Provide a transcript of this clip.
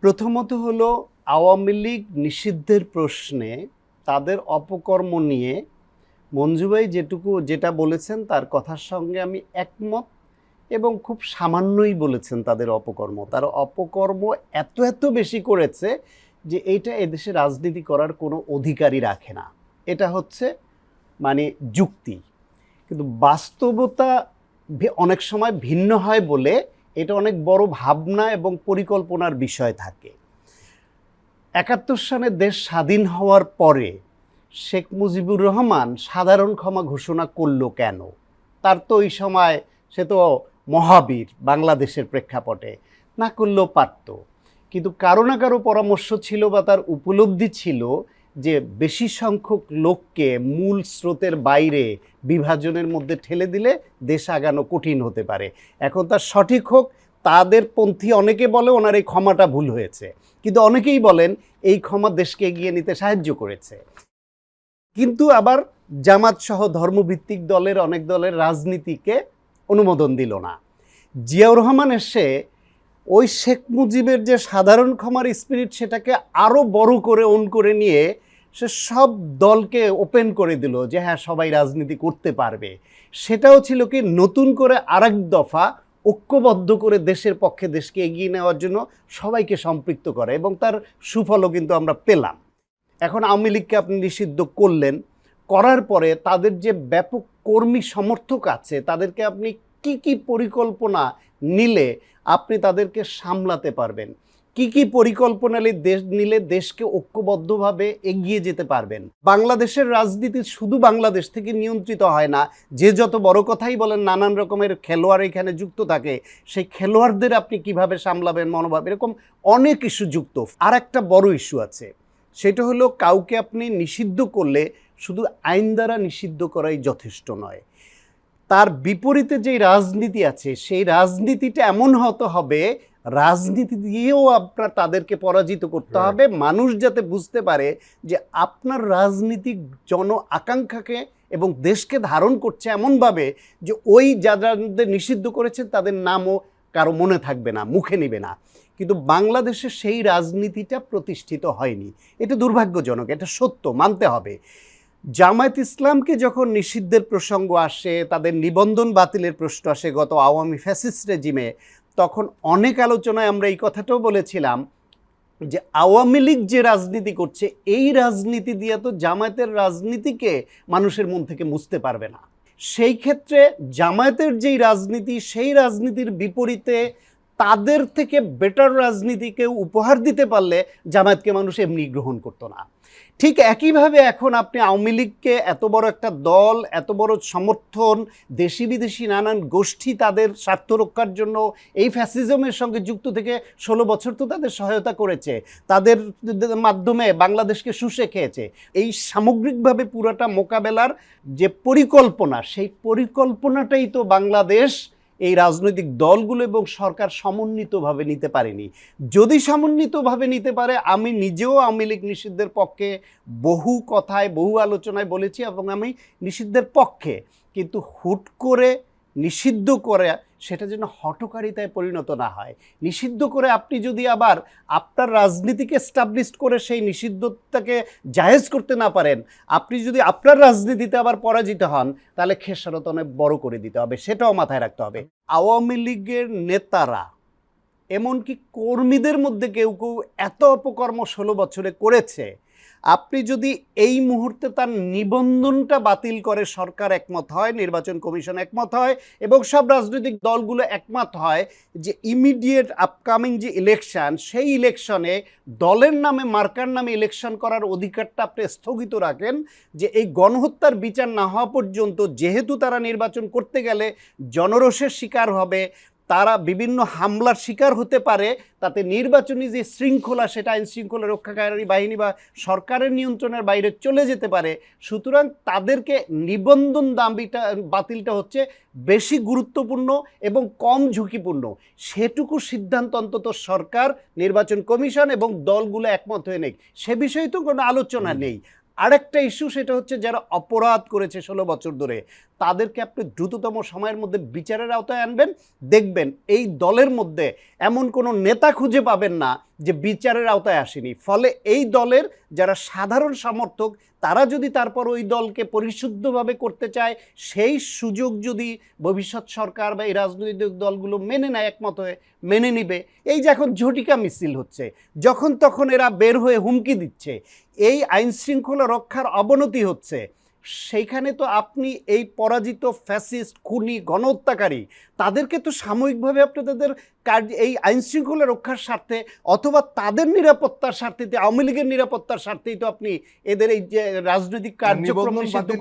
প্রথমত হলো আওয়ামী লীগ নিষিদ্ধের প্রশ্নে তাদের অপকর্ম নিয়ে মঞ্জু ভাই যেটা বলেছেন তার কথার সঙ্গে আমি একমত এবং খুব সামান্যই বলেছেন তাদের অপকর্ম। তার অপকর্ম এত এত বেশি করেছে যে এইটা এদেশে রাজনীতি করার কোনো অধিকারই রাখে না। এটা হচ্ছে মানে যুক্তি, কিন্তু বাস্তবতা অনেক সময় ভিন্ন হয় বলে এটা অনেক বড় ভাবনা এবং পরিকল্পনার বিষয় থাকে। ৭১ সালে দেশ স্বাধীন হওয়ার পরে শেখ মুজিবুর রহমান সাধারণ ক্ষমা ঘোষণা করলো কেন? তার তো ওই সময় সে তো মহাবীর বাংলাদেশের প্রেক্ষাপটে, না করলেও পারত, কিন্তু কারো না কারো পরামর্শ ছিল বা তার উপলব্ধি ছিল যে বেশি সংখ্যক লোককে মূল স্রোতের বাইরে বিভাজনের মধ্যে ঠেলে দিলে দেশ আগানো কঠিন হতে পারে। এখন তার সঠিক হোক, তাদের পন্থী অনেকে বলে ওনার এই ক্ষমাটা ভুল হয়েছে, কিন্তু অনেকেই বলেন এই ক্ষমা দেশকে এগিয়ে নিতে সাহায্য করেছে। কিন্তু আবার জামাত সহ ধর্মভিত্তিক অনেক দলের রাজনীতিকে অনুমোদন দিল না। জিয়াউর রহমান এসে ওই শেখ মুজিবের যে সাধারণ ক্ষমার স্পিরিট সেটাকে আরও বড় করে করে নিয়ে সে সব দলকে ওপেন করে দিল যে হ্যাঁ সবাই রাজনীতি করতে পারবে। সেটাও ছিল কি নতুন করে আরেক দফা ঐক্যবদ্ধ করে দেশের পক্ষে দেশকে এগিয়ে নেওয়ার জন্য সবাইকে সম্পৃক্ত করে, এবং তার সুফলও কিন্তু আমরা পেলাম। এখন আওয়ামী লীগকে আপনি নিষিদ্ধ করলেন, করার পরে তাদের যে ব্যাপক কর্মী সমর্থক আছে তাদেরকে আপনি কি কি পরিকল্পনা নিলে আপনি তাদেরকে সামলাতে পারবেন, কি কি পরিকল্পনা নিলে দেশকে ঐক্যবদ্ধভাবে এগিয়ে যেতে পারবেন। বাংলাদেশের রাজনীতি শুধু বাংলাদেশ থেকে নিয়ন্ত্রিত হয় না। যে যত বড় কথাই বলেন, নানান রকমের খেলোয়াড় এখানে যুক্ত থাকে, সেই খেলোয়াড়দের আপনি কিভাবে সামলাবেন, মনোভাব, এরকম অনেক ইস্যু যুক্ত। আর একটা বড় ইস্যু আছে, সেটা হলো কাউকে আপনি নিষিদ্ধ করলে শুধু আইন দ্বারা নিষিদ্ধ করাই যথেষ্ট নয়। তার বিপরীতে যে রাজনীতি আছে সেই রাজনীতিটা এমন হতে হবে, রাজনীতি দিয়েও আপনার তাদেরকে পরাজিত করতে হবে। মানুষ যাতে বুঝতে পারে যে আপনার রাজনীতিক জন আকাঙ্ক্ষাকে এবং দেশকে ধারণ করছে এমনভাবে যে ওই যাদের নিষিদ্ধ করেছেন তাদের নামও কারো মনে থাকবে না, মুখে নেবে না। কিন্তু বাংলাদেশে সেই রাজনীতিটা প্রতিষ্ঠিত হয়নি। এটা দুর্ভাগ্যজনক, এটা সত্য, মানতে হবে। জামায়াত ইসলামকে যখন নিষিদ্ধের প্রসঙ্গ আসে, তাদের নিবন্ধন বাতিলের প্রশ্ন আসে গত আওয়ামী ফ্যাসিস্ট রেজিমে, তখন অনেক আলোচনায় আমরা এই কথাটাও বলেছিলাম যে আওয়ামী লীগ যে রাজনীতি করছে এই রাজনীতি দিয়ে তো জামায়াতের রাজনীতিকে মানুষের মন থেকে মুছতে পারবে না। সেই ক্ষেত্রে জামায়াতের যেই রাজনীতি, সেই রাজনীতির বিপরীতে তাদের থেকে বেটার রাজনীতিকে উপহার দিতে পারলে জামায়াতকে মানুষ এমনি গ্রহণ করতো না। ঠিক একইভাবে এখন আপনি আওয়ামী লীগকে এত বড় একটা দল, এত বড় সমর্থন, দেশি বিদেশি নানান গোষ্ঠী তাদের স্বার্থ রক্ষার জন্য এই ফ্যাসিজমের সঙ্গে যুক্ত থেকে 16 বছর তো তাদের সহায়তা করেছে, তাদের মাধ্যমে বাংলাদেশকে শুষে খেয়েছে। এই সামগ্রিকভাবে পুরোটা মোকাবেলার যে পরিকল্পনা, সেই পরিকল্পনাটাই তো বাংলাদেশ এই রাজনৈতিক দলগুলো এবং সরকার সমন্বিতভাবে নিতে পারেনি। যদি সমন্বিতভাবে নিতে পারে, আমি নিজেও আওয়ামী লীগ নিষিদ্ধের পক্ষে বহু কথায় বহু আলোচনায় বলেছি এবং আমি নিষিদ্ধের পক্ষে, কিন্তু হুট করে নিষিদ্ধ করে সেটা যেন হঠকারিতায় পরিণত না হয়। নিষিদ্ধ করে আপনি যদি আবার আপনার রাজনীতিকে এস্টাবলিশ করে সেই নিষিদ্ধতাকে জায়েজ করতে না পারেন, আপনি যদি আপনার রাজনীতিতে আবার পরাজিত হন, তাহলে খেসারত অনেক বড় করে দিতে হবে, সেটাও মাথায় রাখতে হবে। আওয়ামী লীগের নেতারা, এমনকি কর্মীদের মধ্যে কেউ কেউ এত অপকর্ম 16 বছরে করেছে, আপনি যদি এই মুহূর্তে তার নিবন্ধনটা বাতিল করে সরকার একমত হয়, নির্বাচন কমিশন একমত হয় এবং সব রাজনৈতিক দলগুলো একমত হয় যে ইমিডিয়েট আপকামিং যে ইলেকশন, সেই ইলেকশনে দলের নামে, মার্কার নামে ইলেকশন করার অধিকারটা আপনি স্থগিত রাখেন, যে এই গণহত্যার বিচার না হওয়া পর্যন্ত, যেহেতু তারা নির্বাচন করতে গেলে জনরোষের শিকার হবে, তারা বিভিন্ন হামলার শিকার হতে পারে, তাতে নির্বাচনী যে শৃঙ্খলা সেটা আইন শৃঙ্খলা রক্ষাকারী বাহিনী বা সরকারের নিয়ন্ত্রণের বাইরে চলে যেতে পারে। সুতরাং তাদেরকে নিবন্ধন বাতিলটা হচ্ছে বেশি গুরুত্বপূর্ণ এবং কম ঝুঁকিপূর্ণ, সেটুকু সিদ্ধান্ত অন্তত সরকার, নির্বাচন কমিশন এবং দলগুলো একমত হয়ে নেই। সে বিষয়ে তো কোনো আলোচনা নেই। আরেকটা ইস্যু, সেটা হচ্ছে যারা অপরাধ করেছে 16 বছর ধরে তাদেরকে আপনি দ্রুততম সময়ের মধ্যে বিচারের আওতায় আনবেন। দেখবেন এই দলের মধ্যে এমন কোনো নেতা খুঁজে পাবেন না যে বিচারের আওতায় আসেনি। ফলে এই দলের যারা সাধারণ সমর্থক তারা যদি তারপর ওই দলকে পরিশুদ্ধভাবে করতে চায়, সেই সুযোগ যদি ভবিষ্যৎ সরকার বা এই রাজনৈতিক দলগুলো মেনে নেয়, একমত হয়ে মেনে নিবে। এই যে এখন ঝটিকা মিছিল হচ্ছে, যখন তখন এরা বের হয়ে হুমকি দিচ্ছে, এই আইন শৃঙ্খলা রক্ষার অবনতি হচ্ছে, সেইখানে তো আপনি এই পরাজিত ফ্যাসিস্ট খুনি গণহত্যাকারী তাদেরকে তো সাময়িকভাবে আপনি তাদের কার্য এই আইন শৃঙ্খলা রক্ষার স্বার্থে অথবা তাদের নিরাপত্তার স্বার্থে, আওয়ামী লীগের নিরাপত্তার স্বার্থেই তো আপনি এদের এই যে রাজনৈতিক কার্যক্রম নিষিদ্ধ